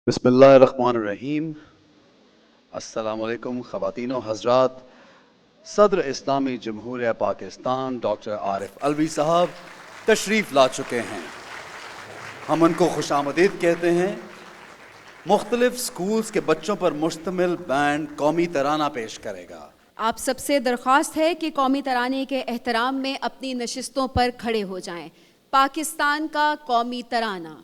बिस्मिल्लाहिर्रहमानिर्रहीम। अस्सलामुअलैकुम ख़वातीन व हज़रात। सदर इस्लामी जमहूरिया पाकिस्तान डॉक्टर आरिफ अलवी साहब तशरीफ़ ला चुके हैं। हम उनको खुशामदीद कहते हैं। मुख्तलिफ स्कूल्स के बच्चों पर मुश्तमिल बैंड कौमी तराना पेश करेगा। आप सबसे दरख्वास्त है कि कौमी तराने के एहतराम में अपनी नशिस्तों पर खड़े हो जाएं। पाकिस्तान का कौमी तराना।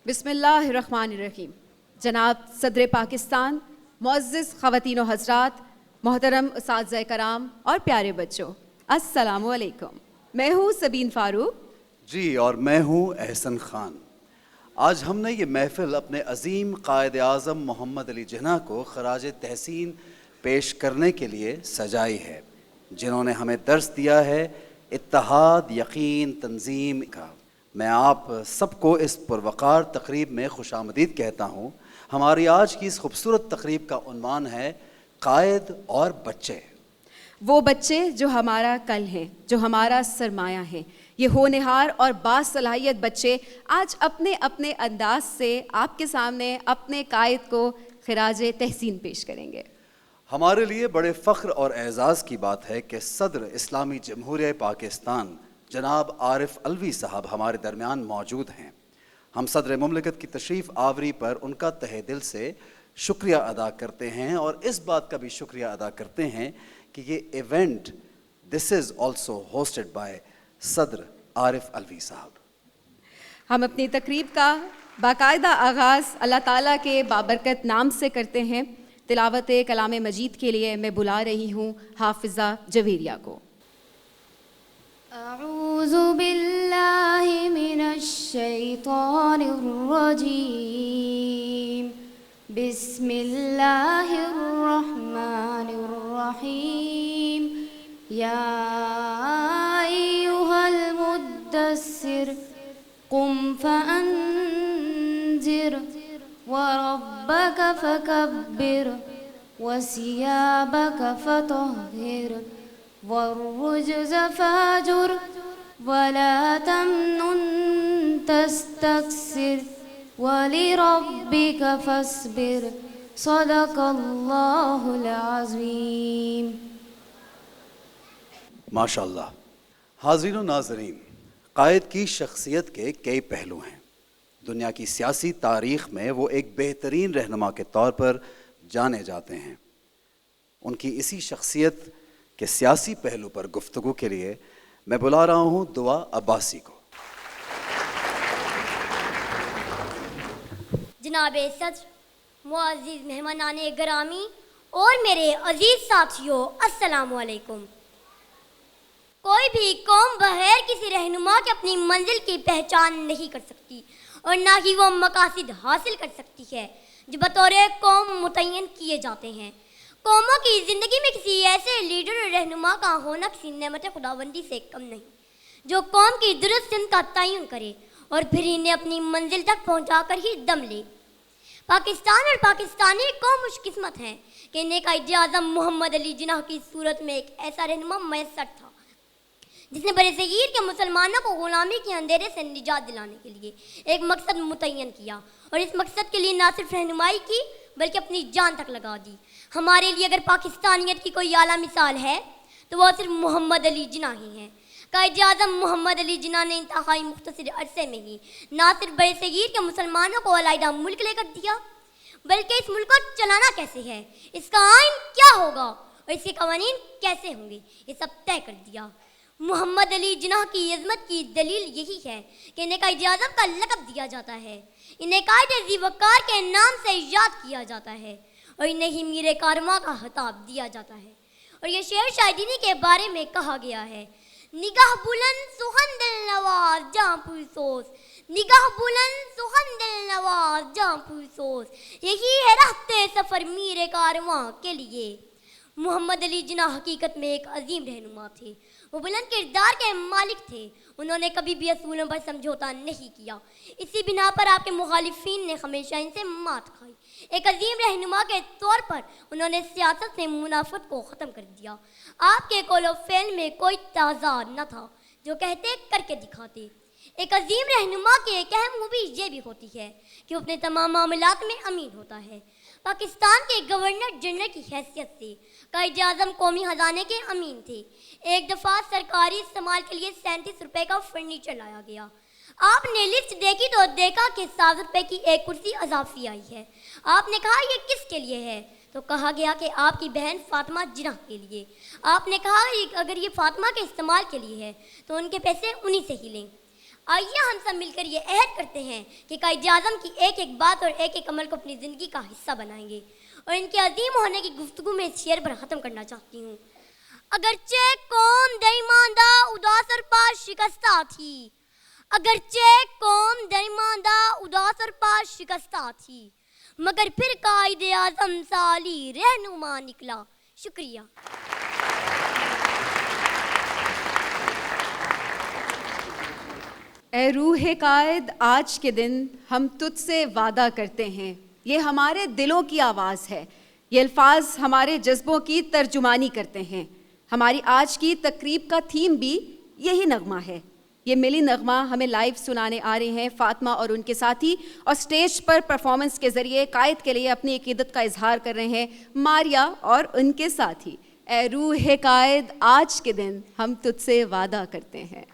बिस्मिल्लाहिर्रहमानिर्रहीम। जनाब सदर पाकिस्तान, मुअज़्ज़िज़ ख़वातीन व हज़रात, मोहतरम उस्ताज़ कराम और प्यारे बच्चों, अस्सलामु अलैकुम। मैं हूँ सबीन फ़ारूक जी, और मैं हूँ एहसन ख़ान। आज हमने ये महफ़िल अपने अज़ीम क़ायद आज़म मोहम्मद अली जिन्ना को ख़राज तहसीन पेश करने के लिए सजाई है, जिन्होंने हमें दर्स दिया है इत्तेहाद, यकीन, तंज़ीम का। मैं आप सबको इस पुरवकार तकरीब में खुशामदीद कहता हूँ। हमारी आज की इस खूबसूरत तकरीब का उन्वान है क़ायद और बच्चे। वो बच्चे जो हमारा कल हैं, जो हमारा सरमाया है। ये होनहार और बासलाहियत बच्चे आज अपने अपने अंदाज से आपके सामने अपने कायद को ख़राज तहसीन पेश करेंगे। हमारे लिए बड़े फ़ख्र और एज़ाज़ की बात है कि सदर इस्लामी जमहूरिया पाकिस्तान जनाब आरिफ अलवी साहब हमारे दरमियान मौजूद हैं। हम सदर मुमलिकत की तशरीफ़ आवरी पर उनका तहे दिल से शुक्रिया अदा करते हैं और इस बात का भी शुक्रिया अदा करते हैं कि ये event this is also hosted by सदर आरिफ अलवी साहब। हम अपनी तकरीब का बाकायदा आगाज़ अल्लाह ताला के बाबरकत नाम से करते हैं। तिलावत कलाम मजीद के लिए मैं बुला रही हूँ हाफिज़ा जवेरिया को। अऊज़ु बिल्लाहि मिनश शैतानिर रजीम। बिस्मिल्लाहिर रहमानिर रहीम। या अय्युहल मुद्दस्सिर कुम फअंज़िर व रब्बक फकब्बिर व सियाबक फतहहिर वरुज्ज़ फ़हजुर वला तमनुन तस्तक्सिर वलिरब्बिक फ़स्बिर सदक़ल्लाहुल अज़ीम। माशाअल्लाह। हाज़रीन व नाज़रीन, क़ायद की शख्सियत के कई पहलू हैं। दुनिया की सियासी तारीख़ में वो एक बेहतरीन रहनुमा के तौर पर जाने जाते हैं। उनकी इसी शख्सियत के सियासी पहलू पर गुफ्तगू के लिए मैं बुला रहा हूँ दुआ अब्बासी को। जनाब सदर, मुअज़्ज़िज़ मेहमानाने गिरामी और मेरे अजीज़ साथियों, अस्सलामु अलैकुम। कोई भी कौम बगैर किसी रहनुमा के अपनी मंजिल की पहचान नहीं कर सकती और ना ही वो मकासद हासिल कर सकती है जो बतौर कौम मुतय्यन किए जाते हैं। कौमों की ज़िंदगी में किसी ऐसे लीडर और रहनुमा का होना किसी नेमत खुदाबंदी से कम नहीं, जो कौम की दुरुस्त सिमत का तयन करे और फिर इन्हें अपनी मंजिल तक पहुँचा कर ही दम ले। पाकिस्तान और पाकिस्तानी कौम खुशकिस्मत हैं कि इन्हें कायदे आज़म मोहम्मद अली जिन्ना की सूरत में एक ऐसा रहनुमा मैसर था जिसने बरसगीर के मुसलमानों को गुलामी के अंधेरे से निजात दिलाने के लिए एक मकसद मुतय्यन किया और इस मकसद के लिए ना सिर्फ रहनुमाई की बल्कि अपनी जान तक लगा दी। हमारे लिए अगर पाकिस्तानियत की कोई आला मिसाल है तो वह सिर्फ मोहम्मद अली जिन्ना ही है। कायदे आज़म मोहम्मद अली जिन्ना ने इंतहाई मुख्तसर अरसे में ही ना सिर्फ बरसगीर के मुसलमानों को अलहदा मुल्क लेकर दिया बल्कि इस मुल्क को चलाना कैसे है, इसका आइन क्या होगा और इसके कवानीन कैसे होंगे, ये सब तय कर दिया। मोहम्मद अली जिन्ना की अज़मत की दलील यही है कि इन्हें कायदे आज़म का लक़ब दिया जाता है, इन्हें कायदे ज़ी-वक़ार के नाम से याद किया जाता है और इन्हें ही मीर कारवां का खिताब दिया जाता है। और ये शेर शायरी के बारे में कहा गया है, निगाह बुलंद सुखन दिल नवाज जहाँ पुरसोस, निगाह बुलंद सुखन दिल नवाज जहाँ पुरसोस, यही है रास्ते सफ़र मीर कारवां के लिए। मोहम्मद अली जिन्ना हकीकत में एक अजीम रहनुमा थे, वो बुलंद किरदार के मालिक थे, उन्होंने कभी भी असूलों पर समझौता नहीं किया। इसी बिना पर आपके मुखालिफिन ने हमेशा इनसे मात खाई। एक अजीम रहनुमा के तौर पर उन्होंने सियासत से मुनाफत को ख़त्म कर दिया। आपके कौलो फ़ेल में कोई ताज़ाद न था, जो कहते करके दिखाते। एक अजीम रहनुमा की एक अहम खूबी ये भी होती है कि वो अपने तमाम मामलात में अमीन होता है। पाकिस्तान के गवर्नर जनरल की हैसियत से कायदे आज़म कौमी ख़जाने के अमीन थे। एक दफ़ा सरकारी इस्तेमाल के लिए 37 रुपये का फर्नीचर लाया गया। आपने लिस्ट देखी तो देखा कि 7 रुपये की एक कुर्सी अजाफी आई है। आपने कहा ये किसके लिए है, तो कहा गया कि आपकी बहन फातिमा जिन्ना के लिए। आपने कहा अगर ये फातिमा के इस्तेमाल के लिए है तो उनके पैसे उन्हीं से ही लें। आइए हम सब मिलकर ये अहद करते हैं कि कायदे आज़म की एक एक बात और एक एक अमल को अपनी ज़िंदगी का हिस्सा बनाएंगे। और इनके अजीम होने की गुफ्तगू में इस शेर पर ख़त्म करना चाहती हूँ। अगरचे कौम दईमानदा उदास और पास शिकस्ता थी, अगरचे कौम दईमानदा उदास और पास शिकस्ता थी, मगर फिर कायदे आज़म साली रहनुमा निकला। शुक्रिया। ए रूह कायद आज के दिन हम तुझसे वादा करते हैं, ये हमारे दिलों की आवाज़ है, ये अल्फाज हमारे जज्बों की तर्जुमानी करते हैं। हमारी आज की तकरीब का थीम भी यही नगमा है। ये मिली नगमा हमें लाइव सुनाने आ रहे हैं फातिमा और उनके साथी, और स्टेज पर परफॉर्मेंस के ज़रिए कायद के लिए अपनी अकीदत का इजहार कर रहे हैं मारिया और उनके साथी। ए रूह कायद आज के दिन हम तुझसे वादा करते हैं।